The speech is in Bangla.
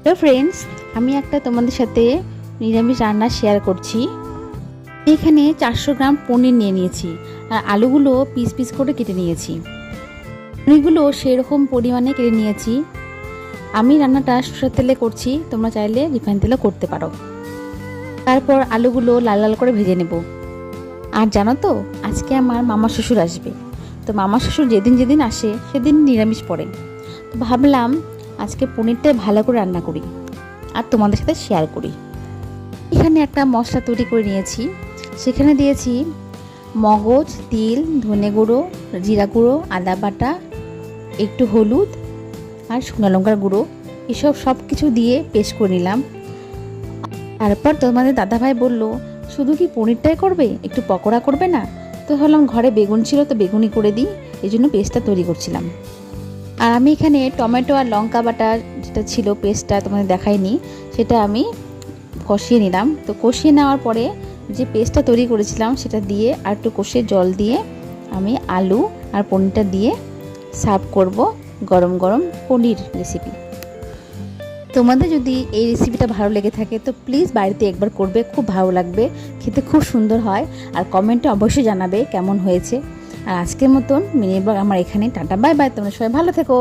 হ্যালো ফ্রেন্ডস, আমি একটা তোমাদের সাথে নিরামিষ রান্না শেয়ার করছি। এখানে 400 গ্রাম পনির নিয়ে নিয়েছি আর আলুগুলো পিস পিস করে কেটে নিয়েছি। পনিরগুলো সেরকম পরিমাণে কেটে নিয়েছি। আমি রান্নাটা সরষের তেলে করছি, তোমরা চাইলে রিফাইন তেলেও করতে পারো। তারপর আলুগুলো লাল লাল করে ভেজে নেব। আর জানো তো, আজকে আমার মামা শ্বশুর আসবে। তো মামা শ্বশুর যেদিন যেদিন আসে সেদিন নিরামিষ পড়ে। তো ভাবলাম আজকে পনিরটা ভালো করে রান্না করি আর তোমাদের সাথে শেয়ার করি। এখানে একটা মশলা তৈরি করে নিয়েছি। সেখানে দিয়েছি মগজ, তিল, ধনে গুঁড়ো, জিরা গুঁড়ো, আদা বাটা, একটু হলুদ আর শুকনো লঙ্কার গুঁড়ো। এসব সব কিছু দিয়ে পেস্ট করে নিলাম। তারপর তোমাদের দাদাভাই বলল, শুধু কি পনিরটাই করবে, একটু পকোড়া করবে না? তো ভাবলাম ঘরে বেগুন ছিল, তো বেগুনই করে দিই, এই জন্য পেস্টটা তৈরি করছিলাম। আর আমি এখানে টমেটো আর লঙ্কা বাটা যেটা ছিল পেস্টটা তোমাদের দেখাইনি, সেটা আমি কষিয়ে নিলাম। তো কষিয়ে নেওয়ার পরে যে পেস্টটা তৈরি করেছিলাম সেটা দিয়ে আর একটু কষিয়ে জল দিয়ে আমি আলু আর পনিরটা দিয়ে সার্ভ করব গরম গরম পনির রেসিপি। তোমাদের যদি এই রেসিপিটা ভালো লেগে থাকে তো প্লিজ বাড়িতে একবার করবে, খুব ভালো লাগবে, খেতে খুব সুন্দর হয়। আর কমেন্টে অবশ্যই জানাবে কেমন হয়েছে। আর আজকের মতন মিনি ব্লগ আমার এখানে, টাটা বাই বাই, তোমরা সবাই ভালো থেকো।